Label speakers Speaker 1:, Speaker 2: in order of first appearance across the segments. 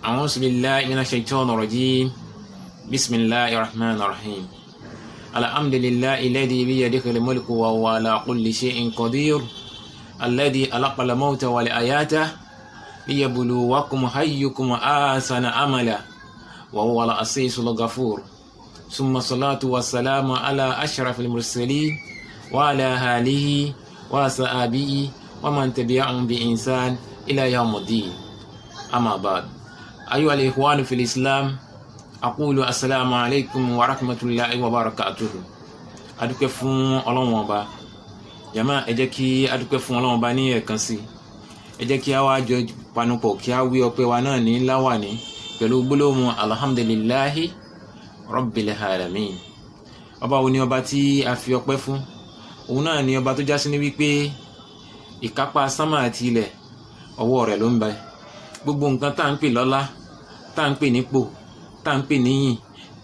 Speaker 1: أعوذ بالله من الشيطان الرجيم بسم الله الرحمن الرحيم الحمد لله الذي بيده الملك وهو على كل شيء قدير الذي خلق الموت والحياة ليبلوكم أيكم أحسن عملا وهو العزيز الغفور ثم الصلاة والسلام على أشرف المرسلين وعلى آله وصحبه ومن تبعهم بإحسان إلى يوم الدين أما بعد أيها الإخوان في الإسلام أقول السلام عليكم ورحمة الله وبركاته adúpẹ́ fún Ọlọ́run Ọba jàmáà ẹ jẹ́ kí adúpẹ́ fún Ọlọ́run Ọba ní ẹ̀kan sí ẹ jẹ́ kí a wá jọ panupọ̀ kí a wí ọpẹ́ wa náà ní láwàní pẹ̀lú gbólóhùn alhamdulillahi rabbil alamin. Ọba wo ni ọba tí a fi ọpẹ́ fún? Òun náà ni ọba tó jásí ní wípé ìkápá sánmà àti ilẹ̀ ọwọ́ rẹ̀ ló ń bẹ. Gbogbo nǹkan tá ń pè lọ́lá, tá ń pè nípò, tá ń pè níyìn,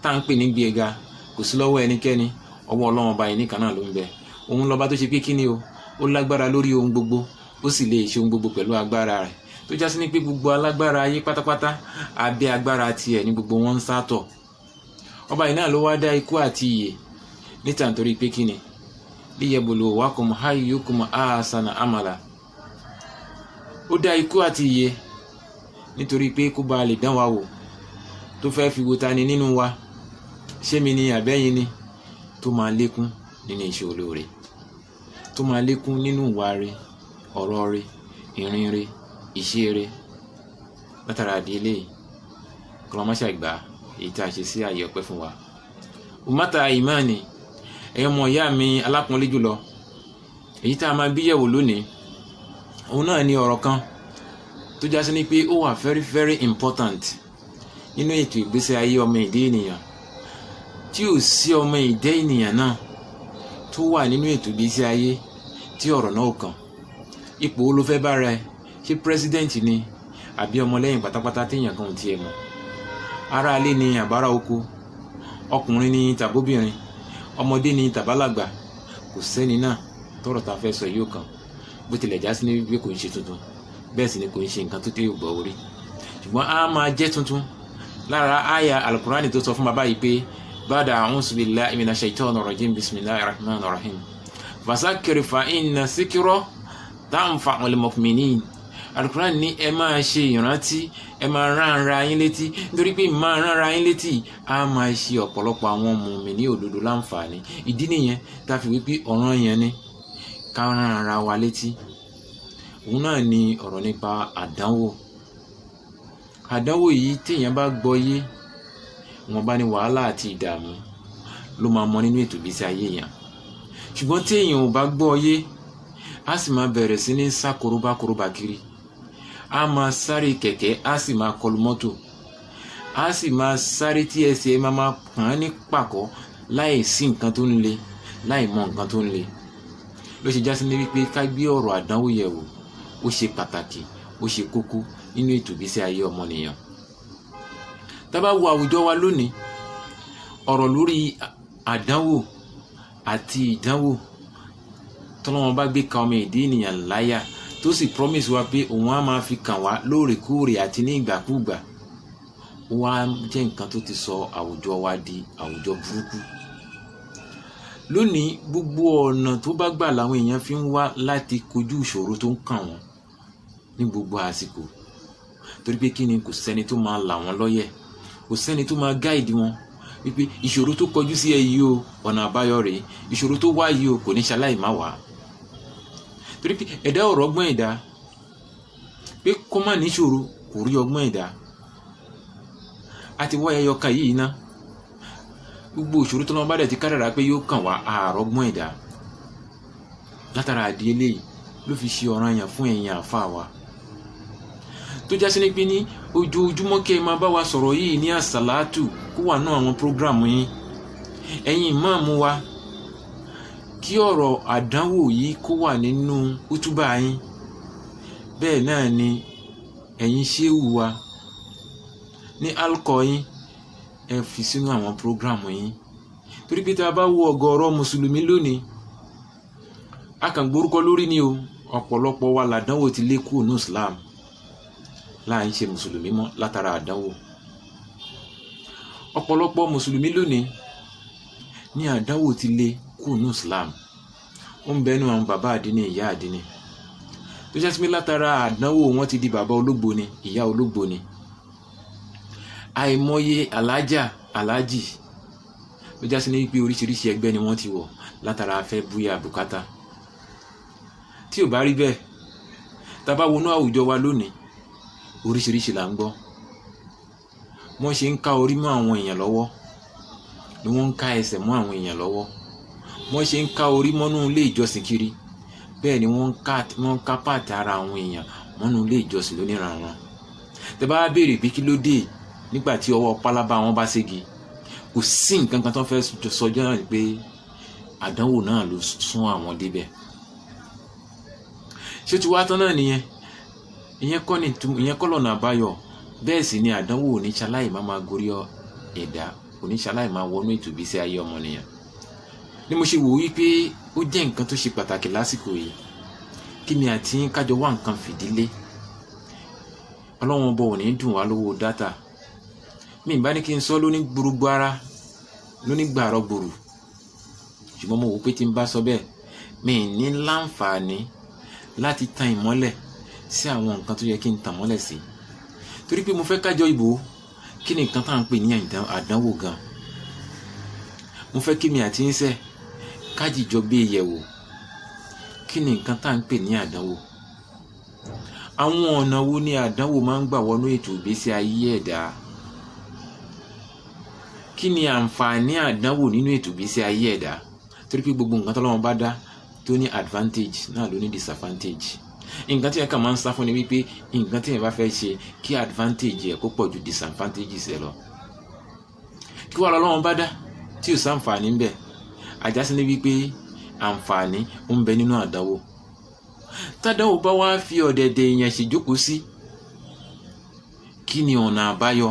Speaker 1: tá ń pè ní gbéga kò sí lọ́wọ́ ẹnikẹ́ni, ọwọ́ Ọlọ́run Ọba yìí nìkan náà ló ń bẹ. Òun lọ́ba tó ṣe pé kíni o, ó lágbára lórí ohun gbogbo, ó sì lè ṣe ohun gbogbo pẹ̀lú agbára rẹ̀. Tó jásí ní pé gbogbo alágbára ayé pátápátá abẹ́ agbára tiẹ̀ ní gbogbo wọn ń sátọ̀. Ọba yìí náà ló wá dá ikú àti ìyè níta nítorí pé kíni liyabluwakum ayyukum ahsanu amala. Ó dá ikú àti ìyè nítorí pé kó bá lè dán wa wò, tó fẹ́ fi wo ta ni nínú wa, ṣé mi ni àbẹ́yìn ni, tó máa lékún nínú iṣẹ́ olóore, tó máa lékún nínú ìwà rẹ̀, ọ̀rọ̀ rẹ̀, ìrìn rẹ̀, ìṣe rẹ̀. Látara àdílé kọlọmọṣà ìgbà èyí tí a ṣe sí ààyè ọpẹ́ fún wa. Umata imani, ẹ̀yin ọmọ ìyá mi alápọ̀nlé jùlọ, èyí tá a máa bí yẹ̀wò lónìí òun náà ni ọ̀rọ̀ kan tó jásí ní pé ó wà very very important nínú ètò ìgbésí ayé ọmọ ìdí ènìyàn. Tí ò sí ọmọ ìdí ènìyàn náà tó wà nínú ètò ìgbésí ayé tí ọ̀rọ̀ náà kàn. Ipò wo ló fẹ́ bára ẹ? Ṣé president ni àbí ọmọlẹ́yìn pátápátá téèyàn kan ò tiẹ̀ mọ̀? Ará ilé ni àbárá oko, ọkùnrin ni tàbóbìnrin, ọmọdé ni tàbálàgbà, kò sẹ́ni náà tọ́rọ̀ tá fẹ́ sọ yóò kàn. Bó tilẹ̀ já sí ní wípé kò ń ṣe tuntun, bẹ́ẹ̀ sì ni kò ń ṣe nǹkan tó tẹ́ ògbọ́ orí, ṣùgbọ́n a máa jẹ́ tuntun lára àyà alukurani tó sọ fún bàbá yìí pé bada a'udhu billahi minash shaitonir rajim bismillahir rahmanir rahim fasakkir fa inna zikra tanfa'ul mu'minin. Alukurani ní ẹ máa ṣe ìrántí, ẹ máa rán ara yín létí, nítorí pé máa rán ara yín létí a máa ṣe ọ̀pọ̀lọpọ̀ àwọn mùmínì òdodo láǹfààní. Ìdí nìyẹn tá fi wípé ọ̀ràn yẹn ni ká rán ara wa létí. Òun náà ni ọ̀rọ̀ nípa àdánwò. Àdánwò yìí téèyàn bá gbọ́ yé, wọn bá ní wàhálà àti ìdààmú ló máa mọ nínú ètò ìgbésí ayé yẹn. Ṣùgbọ́n téèyàn ò bá gbọ́ yé, a sì máa bẹ̀rẹ̀ sí ní sá korobákorobá kiri, a máa sáré kẹ̀kẹ́, a sì máa kọlu mọ́tò, a sì máa sáré tí ẹsẹ̀ máa kàn án ní pàkọ́ láì sí nǹkan tó ń le, láì mọ nǹkan tó ń le. Ló ṣe jásí ní wípé ká gbé ọ̀rọ̀ àdánwò yẹ̀ wò, ó ṣe pàtàkì, ó ṣe kókó nínú ètò ìgbésí ayé ọmọnìyàn. Tá bá wo àwùjọ wa lónìí, ọ̀rọ̀ lórí àdánwò àti ìdánwò tọ́lọ́run bá gbé ka ọmọ ìdí ènìyàn láyà, tó sì promise wa pé òun á máa fi kàn wá lóòrèkóòrè àti ní ìgbàkúùgbà, ó wá jẹ́ nǹkan tó ti sọ àwùjọ wa di àwùjọ burúkú. Lónìí gbogbo ọ̀nà tó bá gbà làwọn èèyàn fi ń wá láti kojú ìṣòro tó ń kàn wọ́n ní gbogbo àsìkò, torí pé kí ni, kò sẹ́ni tó máa là wọ́n lọ́yẹ̀, kò sẹ́ni tó máa gáìdì wọn wípé ìṣòro tó kọjú sí ẹ yìí o, ọ̀nà àbáyọ rèé, ìṣòro tó wá yìí o, kò ní ṣaláì má wá. Torí pé ẹ̀dá ọ̀rọ̀ ọgbọ́n ẹ̀dá pé kó má níṣòro, kò rí ọgbọ́n ẹ̀dá. A ti wá ẹyọ kan yìí ná, gbogbo ìṣòro tó lọ́wọ́ bá dẹ̀ ti kádàrá pé yóò kàn wá, àrọ́gbọ́n ẹ̀dá. Látara àdí eléyìí ló fi ṣe ọ̀ranyàn fún ẹ̀yin àfáà wa tó jásí ní pé ní ojoojúmọ́ kẹ́ ẹ máa bá wa sọ̀rọ̀ yìí ní àsàlátù, kó wà náà àwọn prógráàmù yín. Ẹ̀yin ìmáàmù wa, kí ọ̀rọ̀ àdánwò yìí kó wà nínú útúbà yín. Bẹ́ẹ̀ náà ni ẹ̀yin ṣéhù wa ní alkọ yín, ẹ fi sínú àwọn prógráàmù yín. Torí pé tá a bá wo ọ̀gọ̀ọ̀rọ̀ mùsùlùmí lónìí, a kàn gbórúkọ lórí ni o, ọ̀pọ̀lọpọ̀ wa làdánwò ti lé kúrò ní Islam. láà ń ṣe mùsùlùmí mọ́ látara àdánwò. Ọ̀pọ̀lọpọ̀ mùsùlùmí lónìí ní àdánwò ti lé kúrò ní Islam. Ó ń bẹnu àwọn bàbá àdínì, ìyá àdínì tó jẹ́ sí pé látara àdánwò wọn ti di bàbá ológbò ni, ìyá ológbò ni. Àìmọye alájà alájì ló já sí ní pé oríṣiríṣi ẹgbẹ́ ni wọ́n ti wọ̀ látara afẹ́ búyà bùkátà. Tí ò bá rí bẹ́ẹ̀, tá bá wọnú àwùjọ wa lónìí, oríṣiríṣi là ń gbọ́. Wọ́n ṣe ń ká orí mọ́ àwọn èèyàn lọ́wọ́ ni wọ́n ń ká ẹsẹ̀ mọ́ àwọn èèyàn lọ́wọ́. Wọ́n ṣe ń ká orí mọ́nú ilé ìjọsìn kiri, bẹ́ẹ̀ ni wọ́n ń ká pàtì ara àwọn èèyàn mọ́nú ilé ìjọsìn lóníranran. Tẹ́ bá béèrè pé kí ló dé nígbà tí ọwọ́ pálábá wọn bá ségi, kò sí nǹkan kan tó fẹ́ sọjọ́ náà pé àdánwò náà ló sún àwọn débẹ̀. Ṣé tí wàá tán náà nìyẹn? Ìyẹn kọ́ lọ́nà àbáyọ. Bẹ́ẹ̀ sì ni àdánwò oníṣaláì máa gorí ẹ̀dá, oníṣaláì máa wọnú ètò ìgbésí ayé ọmọnìyàn. Ni mo ṣe wò wípé ó jẹ́ nǹkan tó ṣe pàtàkì lásìkò yìí kí mi àti kájọ wá nǹkan fìdílé. Ọlọ́run ọba ò ní dùn wá lówó dátà. Mi bá ní kí n sọ lóní gbogbo ara, lóní gbàrọ̀ gbòrò, ṣùgbọ́n mo wò pé tí n bá sọ bẹ́ẹ̀, mi ní láǹfààní láti tan ìmọ́lẹ̀ sí àwọn nǹkan tó yẹ kí n tàn mọ́lẹ̀ sí. Torí pé mo fẹ́ kájọ ìbò kí ni nǹkan tá à ń pè ní àdánwò gan. Mo fẹ́ kí mi àti ń sẹ́ kájìjọ gbé yẹ̀wò kí ni nǹkan tá à ń pè ní àdánwò. Àwọn ọ̀nà wo ni àdánwò máa ń gbà wọnú ètò ìgbésí ayé ẹ̀dá? Kí ni àǹfààní àdánwò nínú ètò ìgbésí ayé ẹ̀dá? Torí pé gbogbo nǹkan t'Ọlọ́run bá dá tó ní advantage náà ló ní disadvantage. Nǹkan tí ẹ kàn máa ń sá fún ni wípé nǹkan tí ẹ bá fẹ́ ṣe kí advantage ẹ kó pọ̀ ju disadvantage ẹ lọ. Kí wàá l'Ọlọ́run bá dá tí ò sáǹfààní ń bẹ, àjásí ní wípé àǹfààní ó ń bẹ nínú àdánwò. Tádánwò bá wá fi ọ̀dẹ̀dẹ̀ èèyàn ṣèjókòó sí, kí ni ọ̀nà àbáyọ?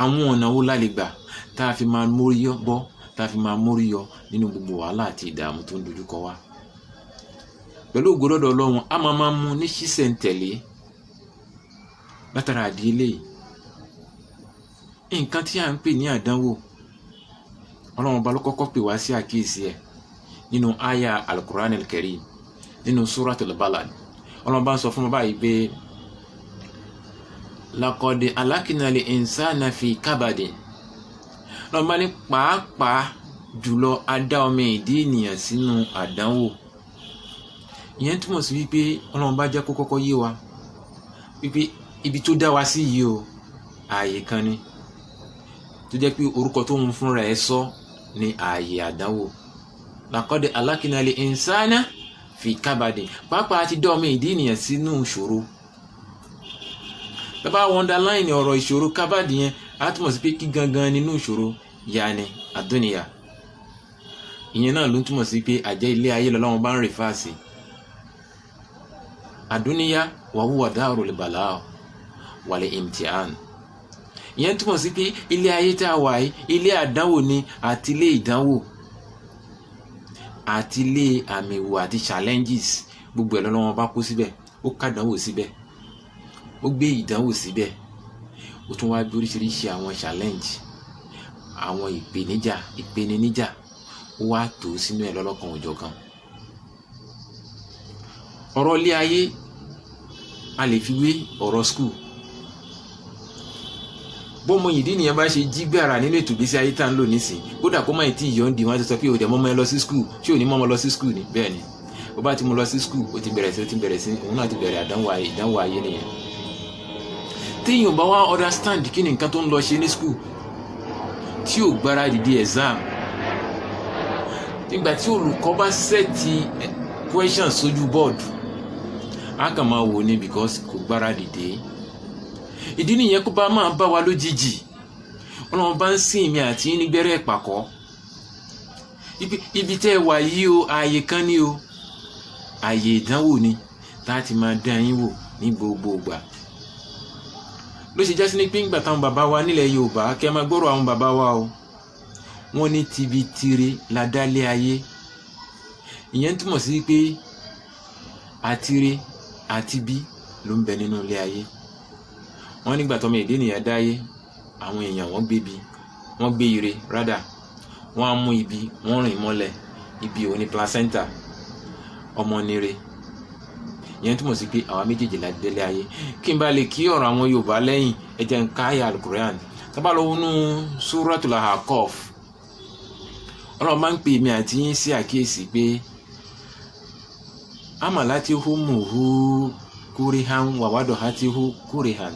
Speaker 1: Àwọn ọ̀nà wo la lè gbà tá a fi máa mórí bọ́, tá a fi máa mórí yọ nínú gbogbo wàhálà àti ìdààmú tó ń dojúkọ wá? Pẹ̀lú ògo lọ́dọ̀ Ọlọ́run, a máa mú ní ṣísẹ̀ntẹ̀lé látara àdílé. Nǹkan tí a ń pè ní àdánwò, Ọlọ́run bá ló kọ́kọ́ pè wá sí àkíyèsí ẹ̀ nínú àyà al-Qur'an al-Karim nínú Suratul Balad. Ọlọ́run bá ń sọ fún wa báyìí pé laqad alaknal insana fi kabadin. Ọlọ́run bá ní pàápàá jùlọ a dá ọmọ ìdí ènìyàn sínú àdánwò. Ìyẹn túmọ̀ sí wípé Ọlọ́run bá jẹ́ kó kọ́kọ́ yé wa wípé ibi tó dá wa sí yìí o, ààyè kan ni tó jẹ́ pé orúkọ tó ń fúnra ẹ̀ sọ ní ààyè àdánwò. Laqad alaknal insana fi kabadin. Pàápàá ti dá ọmọ ìdí ènìyàn sínú ìṣòro. Bàbá underline ọ̀rọ̀ ìṣòro kábàdì yẹn, á túmọ̀ sí pé kí gangan nínú ìṣòro yàní àdúnìyà. Ìyẹn náà ló ń túmọ̀ sí pé àjẹ́ ilé ayé l'Ọlọ́run bá ń rè fáàsì. Àdúnìyà wa huwa darul balaa wal imtihan. Ìyẹn túmọ̀ sí pé ilé ayé tá a wà yìí, ilé àdánwò ni àti ilé ìdánwò àti ilé àmìwò àti challenges. Gbogbo ẹ̀ l'Ọlọ́run bá kó síbẹ̀, ó kádánwò síbẹ̀, ó gbé ìdánwò síbẹ̀, ó tún wá gbé oríṣiríṣi àwọn challenge, àwọn ìpèníjà ó wá tò sínú ẹ̀ lọ́lọ́kan òjọ̀kan. Ọ̀rọ̀ ilé ayé a lè fi wé ọ̀rọ̀ school. Bọ́mọ ìdí nìyẹn bá ṣe jí gbàrà nínú ètò ìgbésí ayé tá ń lò nísìn, kódà kó má ì tí ìyọ́ ń di wọn ti sọ pé òde mọ́mọ́ ẹ lọ sí school, ṣé ò ní mọ́mọ́ lọ sí school ni? Bẹ́ẹ̀ ni, bó bá ti mú lọ sí school ó ti bẹ̀rẹ̀ sí òun náà ti bẹ̀rẹ̀ ìdánwò ayé nìyẹn. Téèyàn bá wá understand kí ni nǹkan tó ń lọ ṣe ní school, tí ò gbáradì di exam, nígbà tí olùkọ́ bá sẹ́ẹ̀tì questions sójú board, a kàn máa wò ni because kò gbáradì dé. Ìdí nìyẹn kó bá máa bá wa lójijì. Ọlọ́run bá ń sìn mi àti nígbẹ́rẹ́ ìpàkọ́. Ibi tẹ́ wà yìí o, ààyè kan ni o, ààyè ìdánwò ni tá a ti máa dán yín wò ní gbogbo ìgbà. Ló ṣe jásí ní pé ńgbà táwọn bàbá wa nílẹ̀ Yorùbá, kẹ́ máa gbọ́rọ̀ àwọn bàbá wa o, wọ́n ní tibi tire la dálé ayé. Ìyẹn túmọ̀ sí pé àtire àti bí ló ń bẹ nínú ilé ayé. wọ́n nígbà tọ́mọ èdè nìyẹn dáyé àwọn èèyàn wọ́n gbé ire rádà wọ́n á mú ibi wọ́n rìn mọ́lẹ̀ ibi òní placenta ọmọ nire ìyẹn túmọ̀ sí pé àwa méjèèjì la délé ayé kí n bá lè kí ọ̀rọ̀ àwọn Yorùbá lẹ́yìn ẹ jẹ́ n ká àyá Al-Qur'an tábà lọ wọnú Suratul Ahqaf Ọlọ́run máa ń pè mí àti yín sí àkíyèsí pé amalatihumu kurihan wa wadohatihu kurihan.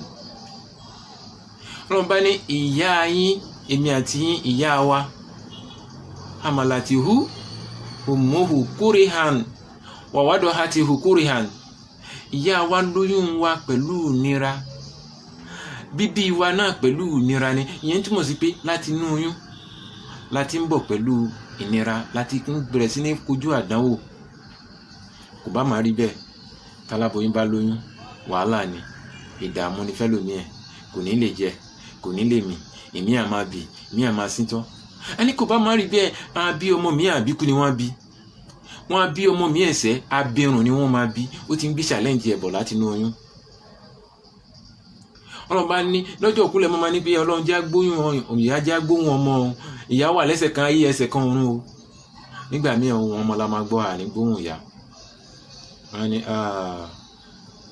Speaker 1: Ọlọ́run bá ní ìyá yín èmi àti yín ìyá wa amalatihu umuhu kurihan wa wadohatihu kurihan. Ìyá wa lóyún wa pẹ̀lú ìnira bíbí wa náà pẹ̀lú ìnira ni ìyẹn túmọ̀ sí pé láti inú oyún láti ń bọ̀ pẹ̀lú ìnira láti bẹ̀rẹ̀ sí ní kojú àdánwò. Kò bá máa rí bẹ́ẹ̀ táláboyún bá lóyún wàhálà ni ìdààmú ni fẹ́lòmí ẹ̀ kò ní lè jẹ kò ní lè mì èmi à máa bì èmi à máa síntọ́. Ẹni kò bá máa rí bẹ́ẹ̀ á bí ọmọ mi àbíkú ni wọ́n bí ọmọ mi ẹ̀sẹ̀ abirùn ni wọ́n máa bí ó ti ń gbé challenge ẹ̀bọ̀ láti inú oyún. Ọlọ́run bá ní lọ́jọ́ òkúlẹ̀ mọ́ máa ní pé Ọlọ́run já gbóyún ìyá já gbóhùn ọmọ ìyá wà lẹ́sẹ̀ kan ayé ẹsẹ̀ kan ọ̀run o. Nígbà míì ohun ọmọ la máa gbọ́ àní gbóhùn ìyá. Wọ́n ní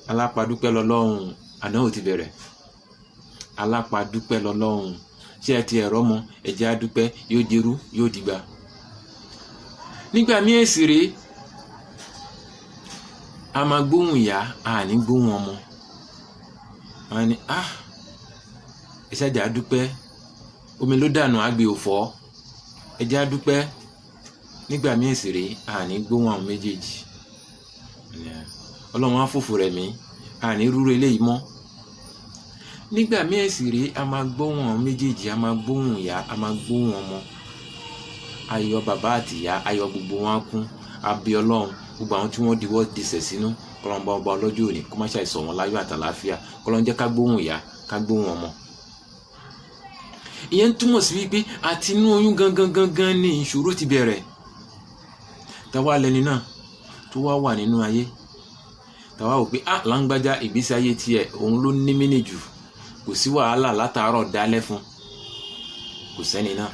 Speaker 1: alápàdúpẹ́ lọ́lọ́run àná ò ti bẹ̀rẹ̀ alápàdúpẹ́ lọ́lọ́run ṣé ẹ ti ẹ̀rọ mọ ẹ̀jẹ̀ adúpẹ́ yóò dirú yóò dìgbà. Nígbà míì èsì rèé a máa gbóhùn ìyá àní gbóhùn ọmọ. Wọ́n ní ẹ̀ṣájà adúpẹ́ omi ló dànù àgbè òfò ẹ̀jẹ̀ adúpẹ́. Nígbà míì èsì rèé àní gbóhùn àwọn méjèèjì. Ọlọ́run á fòfò rẹ̀ mí àní rúru eléyìí mọ́. Nígbà míì èsì rèé a máa gbóhùn àwọn méjèèjì a máa gbóhùn ìyá a máa gbóhùn ọmọ. Ayọ̀ bàbá àti ìyá ayọ̀ gbogbo wọn kún abẹ Ọlọ́run gbogbo àwọn tí wọ́n diwọ́ disẹ̀ sínú kọlọ́n bá ọba ọlọ́jọ́ òní kó má ṣàìsọ̀ wọn láyọ̀ àtàláfíà kọlọ́n jẹ́ ká gbóhùn ìyá ká gbóhùn ọmọ. Ìyẹn túmọ̀ sí wípé àti inú oyún gangan ni ìṣòro ti bẹ̀rẹ̀. Táwa lẹni náà tó wá wà nínú ayé táwa wò pé láńgbájá ìgbésí ayé tiẹ̀ òun ló ní mínì jù kò sí wàhálà látàárọ̀ dálẹ́ fún kò sẹ́ni náà.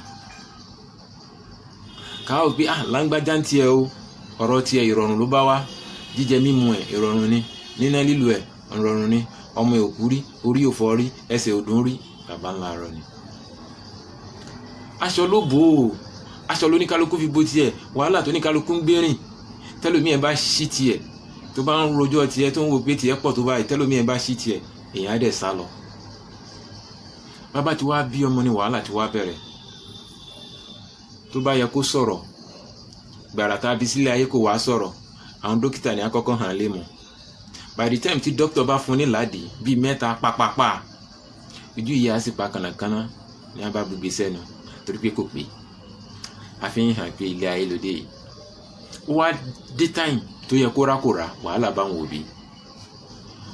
Speaker 1: Káwa wò pé láńgbájá ń tiẹ̀ o ọ̀rọ̀ tiẹ̀ ìrọ̀rùn ló bá wá jíjẹ mímu ẹ̀ ìrọ̀rùn ni níná lílo ẹ̀ ìrọ̀rùn ni ọmọ òkú rí orí òfò rí ẹsẹ̀ òdùn rí bàbá ńlá rọ ni. Aṣọ ló bò ó aṣọ ló ní kálukú fi bó tiẹ̀ wàhálà tó ní kálukú ń gbérìn tẹ́lómi ẹ̀ bá ṣí tiẹ̀ tó bá ń rojọ́ tiẹ̀ tó ń wo pé tiẹ̀ pọ̀ tó báyìí tẹ́lómi ẹ̀ bá ṣí tiẹ̀ èèyàn á dẹ̀ sá lọ. Bàbá tí wàá bí ọmọ ni wàhálà tí wàá bẹ̀rẹ̀ tó bá yẹ kó sọ̀rọ̀ gbàrà tá a bí sílé ayé kò wá sọ̀rọ̀ àwọn dókítà ní àkọ́kọ́ hàn lé mọ̀. By the time tí dókítà bá fún ní ládìí bíi mẹ́ta pápápá ojú ìyá á sì pa kànàkànà ní abá gbogbo sẹ́nu torí pé kò pé àfihàn hàn pé ilé ayé lóde yìí. Ó wá dé time tó yẹ kó rákòrá wàhálà bá wọn òbí.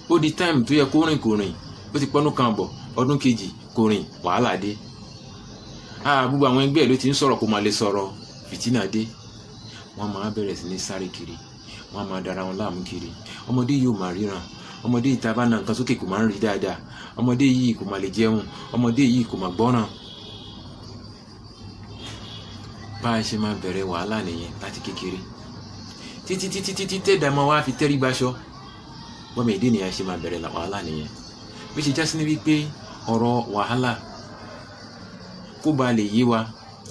Speaker 1: Ó di time tó yẹ kó rìn kò rìn ó ti pọ́nú kan bọ̀ ọdún kejì kò rìn wàhálà dé. Gbogbo àwọn ẹgbẹ́ ló ti ń sọ̀rọ̀ kó máa lè sọ̀rọ̀ fìtínà dé. Wọ́n máa bẹ̀rẹ̀ sí ní sáré kiri wọ́n máa dára wọn láàmú kiri. Ọmọdé yìí ò máa ríran ọmọdé yìí tá a bá na nǹkan sókè kò máa ń rí dáadáa ọmọdé yìí kò máa lè jẹun ọmọdé yìí kò máa gbọ́ràn. Bá a ṣe máa bẹ̀rẹ̀ wàhálà nìyẹn láti kékeré títí tẹ́ẹ̀dá máa wá fi tẹ́rí gbaṣọ. Bọ́mọ èdè nìyẹn ṣe máa bẹ̀rẹ̀ wàhálà nìyẹn. Bí ṣe já sí ní wípé ọ̀rọ̀ wàhálà kó ba lè yé wa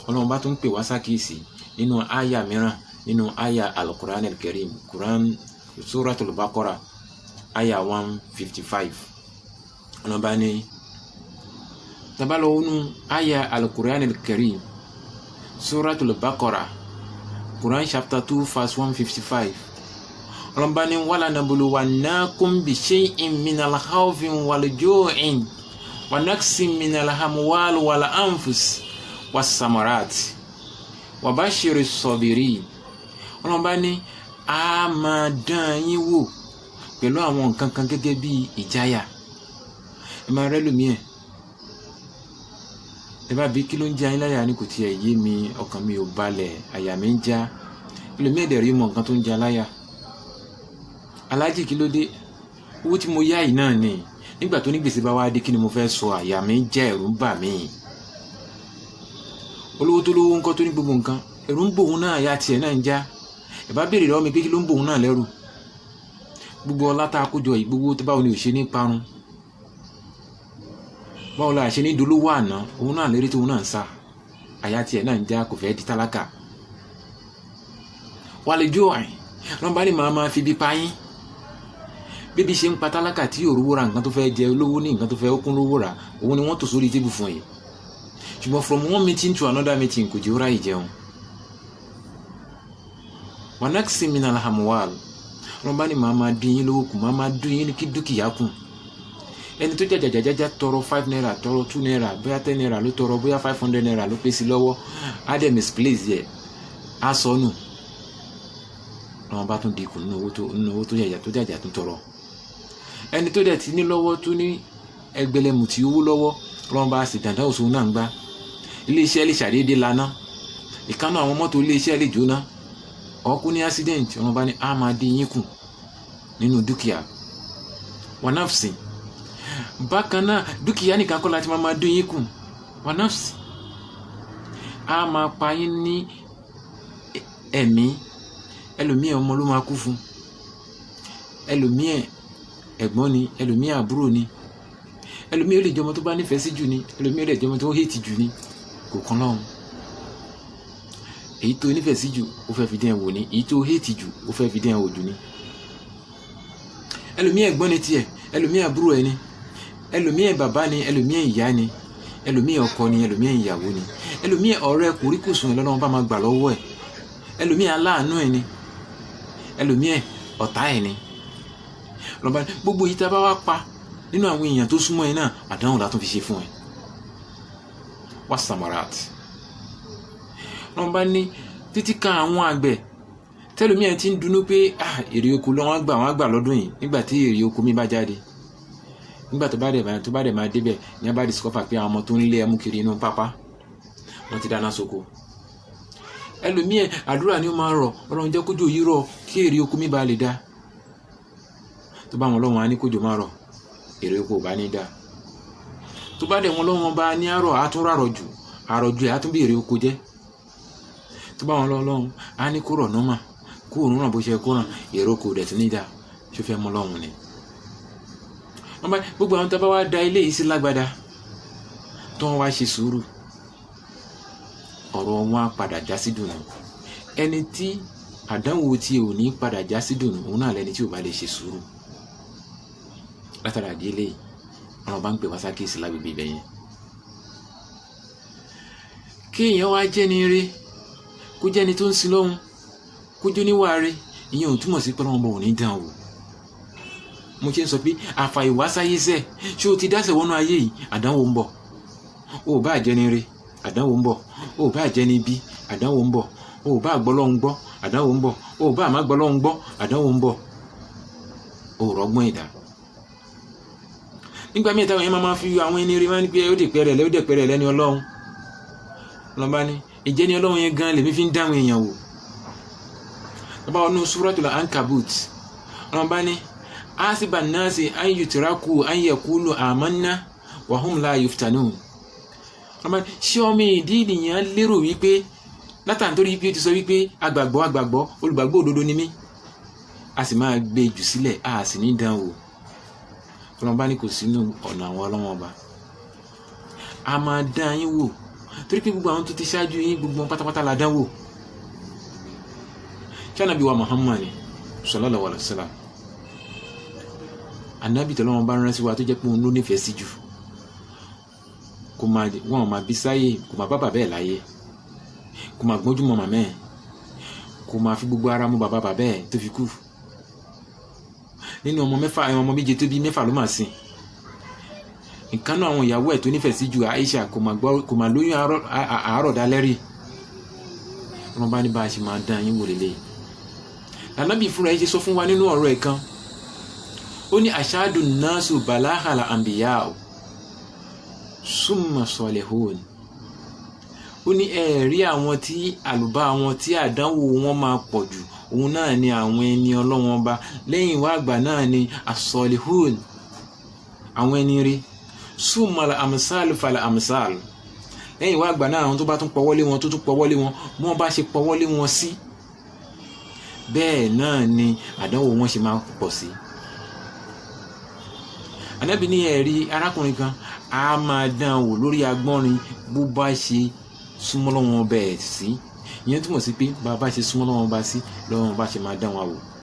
Speaker 1: Ọlọ́run bá tún pè wá sákìsì nínú àyà mìíràn nínú àyà Al-Qur'an al-Karim Quran Suratul Baqarah àyà 155. Ọlọ́run bá ní tabalọ̀ nínú àyà Al-Qur'an al-Karim Suratul Baqarah Quran chapter 2 verse 155. Ọlọ́run bá ní wala nabluwannakum bi shay'in minal khawfi wal ju'in wa naqsin minal amwali wal anfus was samarati wa bashiris sabirin. Ọlọ́run bá ní a máa dán yín wò pẹ̀lú àwọn nǹkan kan gẹ́gẹ́ bí ìjáyà. Ẹ máa rẹ́ lómi ẹ̀ ẹ bá bí kí ló ń já yín láyà ní kò tiẹ̀ yé mi ọkàn mi ò balẹ̀ àyà mi ń já lómi ẹ̀dẹ̀ rí mọ nǹkan tó ń já láyà. Aláàjì kí ló dé owó tí mo yá yìí náà ni nígbà tó ní gbèsè bá wá dé kí ni mo fẹ́ sọ, àyà mi jẹ́, ẹ̀rù ń bà mí. Olówó tó lówó ńkọ́ tó ní gbogbo nǹkan, ẹ̀rù ń bòun náà, àyà tiẹ̀ náà ń já. Ẹ bá béèrè lọ́wọ́ mi pé kí ló ń bòun náà lẹ́rù. Gbogbo ọlá tá a kó jọ yìí, gbogbo tó báwo ni ò ṣe ní parun, báwo la ṣe ní dolówó àná, òun náà lérí tóun náà ń sá, àyà tiẹ̀ náà ń já, kò fẹ́ di tálákà. Wàlẹ̀ jó àìn lọ́nba ni màá fi bí pa yín. Bébí ṣe ń pa tálákà tí yóò rówó ra nǹkan tó fẹ́ jẹ, olówó ní nǹkan tó fẹ́ kún lówó rà, òun ni wọ́n tò sórí tébù fún yìí. Ṣùgbọ́n from one meeting to another meeting kò jẹ́ ó ráyè jẹun. Wanaksi minal hamwal lọ́nba ni màá dín yín lówó kù, màá dín yín kí dúkìá kù. Ẹni tó jàjàjàjà tọrọ 5 naira, tọrọ 2 naira, bóyá 10 naira ló tọrọ, bóyá 500 naira ló pèsè lọ́wọ́, á dẹ̀ misplace yẹ, á sọnù. Lọ́wọ́n bá tún dínkù nínú owó tó jàjà tó tọrọ. Ẹni tó dẹ̀ ti ní lọ́wọ́ tó ní ẹgbẹ̀lẹ́mù tí owó lọ́wọ́, lọ́wọ́n bá sì dandan òṣòwò náà ń gbá. Ilé-iṣẹ́ lè ṣàdédé lana, ìkánú àwọn mọ́tò ilé-iṣẹ́ lè jóná, ọkú ní accident, wọ́n bá ní á máa dín yín kù nínú dúkìá. Wanafsi bákan náà dúkìá nìkan kọ́ láti máa dín yín kù. Wanafsi á máa pa yín ní ẹ̀mí. Ẹlòmíì ọmọ ló máa kú fún, ẹlòmíì ẹ̀gbọ́n ni, ẹlòmíì àbúrò ni, ẹlòmíì ó lè jẹ́ ọmọ tó bá nífẹ̀ẹ́ sí jù ni, ẹlòmíì ó lè jẹ́ ọmọ tó hate jù ni, kò kan lọ́hùn. Èyí tó nífẹ̀ẹ́ sí jù ó fẹ́ fi dín ẹ̀ wò ni, èyí tó hate jù ó fẹ́ fi dín ẹ̀ wò jù ni. Ẹlòmíì ẹ̀gbọ́n ni tiẹ̀, ẹlòmíì àbúrò ẹ̀ ni, ẹlòmíì bàbá ni, ẹlòmíì ìyá ni, ẹlòmíì ọkọ ni, ẹlòmíì ìyàwó ni, ẹlòmíì ọ̀rẹ́ kòríkòsùn ẹ̀ lọ́nà bá máa gbà lọ́wọ́ ẹ̀, ẹlòmíì aláàánú ẹ̀ ni, ẹlòmíì ọ̀tá ẹ̀ ni. Lọ́ba gbogbo yìí tá a bá wá pa nínú àwọn èèyàn tó súnmọ́ ẹ náà, àdánwò la tún fi ṣe fún ẹ. Wá samarat. Lọ́ba ní títí kan àwọn àgbẹ̀ tẹ́lòmíì ẹ̀ ti ń dunú pé èrè oko wọ́n á gbà lọ́dún yìí, nígbà tí èrè oko mi bá jáde. Nígbà tó bá dẹ̀ máa débẹ̀ ní abá discover pé àwọn ọmọ tó ń lé ẹmú kiri inú pápá wọ́n ti dáná sóko. Ẹlòmíì àdúrà ni ó máa rọ̀, Ọlọ́run jẹ́ kójò yìí rọ̀ kí èrè oko mi bá lè dá. Tó bá wọn lọ́wọ́ á ní kójò máa rọ̀, èrè oko ò bá ní dá. Tó bá dẹ̀ wọn lọ́wọ́ bá ní àrọ̀, á tún rárọ̀ jù, àrọ̀jù ẹ̀ á tún bí èrè oko jẹ́. Tó bá wọn lọ́wọ́ á ní kó rọ̀ nọ́mà, kó òun ràn bó ṣe kó ràn, èrè oko ò dẹ̀ tún ní dá. Ṣó fẹ́ mọ́ lọ́hùn ni. Gbogbo àwọn tó bá wá da ilé yìí sí lágbádá tó wọ́n wá ṣe sùúrù, ọ̀rọ̀ wọn á padà já sí dùnú. Ẹni tí àdánwò tí ò ní padà já sí dùnú, òun náà lẹni tí ò bá lè ṣe sùúrù. Látara àdí eléyìí, àwọn bá ń pè wá sákèsí lágbègbè ibẹ̀ yẹn. Kéèyàn wá jẹ́ni ire, kó jẹ́ni tó ń sin lọ́hun, kó jó níwà ire, ìyẹn ò túmọ̀ sí pé Ọlọ́run bọ̀ ò ní dán wò. Mo ṣe ń sọ pé àfàìwásáyé sẹ́, ṣé o ti dáṣẹ̀ wọnú ayé yìí, àdánwò ń bọ̀. O ò bá jẹ́ni ire, àdánwò ń bọ̀. O ò bá jẹ́ni ibi, àdánwò ń bọ̀. O ò bá gbọ́ Ọlọ́run gbọ́, àdánwò ń bọ̀. O ò bá má gbọ́ Ọlọ́run gbọ́, àdánwò ń bọ̀. O ò rọ́gbọ́n ìdá. Nígbà míì táwọn yẹn máa fi àwọn ẹni rí máa ń pé ó dè pẹ́rẹ́ lẹ́ni Ọlọ́run. Lọ́ba ní ìjẹ́ni Ọlọ́run yẹn gan lèmi fi ń dáhùn èèyàn wò. Lọ́ba ọ̀nà Suratul Ankabut. Lọ́ba ní asiba nasi an yutraku an yaqulu amanna wa hum la yuftanun. Ṣé ọmọ ìdí ènìyàn lérò wípé látàntorí pé ó ti sọ wípé agbàgbọ́ olùgbàgbọ́ òdodo ni mí, a sì máa gbé jù sílẹ̀, a sì ní dán wò. Ọlọ́run ní kò sínú ọ̀nà àwọn Ọlọ́run ọba. A máa dán yín wò torí pé gbogbo àwọn tó ti ṣáájú yín, gbogbo wọn pátápátá la dán wò. Kí Ànábì wa Muhammad sallallahu alaihi wasallam, Ànábì tọ́lọ́run bá rán sí wa tó jẹ́ pé òun ló nífẹ̀ẹ́ sí jù. Wọ́n máa bí sáyé, kò máa bá bàbá ẹ̀ láyé, kò máa gbọ́njú mọ́ màmá ẹ̀, kò máa fi gbogbo ara mú bàbá ẹ̀ tó fi kú. Nínú ọmọ méje tó bí, 4 ló máa sìn. Ìkan náà àwọn ìyàwó ẹ̀ tó nífẹ̀ẹ́ sí jù, Aisha, kò máa lóyún àárọ̀ dálẹ́rì. Wọ́n bá ní bá a ṣe máa dán yín wò lélẹ̀. Ànábì fúnra ẹ̀ ṣe sọ fún wa nínú ọ̀rọ̀ ẹ̀ kan. Ó ní ashadu nasu balahala anbiya summa salihun. Ó ní ẹ̀rí àwọn tí àlùbá wọn tí àdánwò wọn máa pọ̀ jù, òun náà ni àwọn ẹni Ọlọ́run ọba, lẹ́yìn wá àgbà náà ni as-salihun, àwọn ẹni rí súnmọ́lá àmísàlù falẹ̀ àmísàlù lẹ́yìn wá àgbà náà àwọn tó bá tún pọ̀wọ́lé wọn tó tún pọ̀wọ́lé wọn bí wọ́n bá ṣe pọ̀wọ́lé wọn sí bẹ́ẹ̀ náà ni àdánwò wọn ṣe máa pọ̀ sí. Ànábì ní ẹ̀rí arákùnrin kan a máa dán wò lórí agbọ́nrin bó bá ṣe súnmọ́ lọ́wọ́ bẹ́ẹ̀ sí ìyẹn túmọ̀ sí pé bá a bá ṣe súnmọ́ lọ́wọ́ bá sí lọ́wọ́ bá ṣe máa dán wa wò.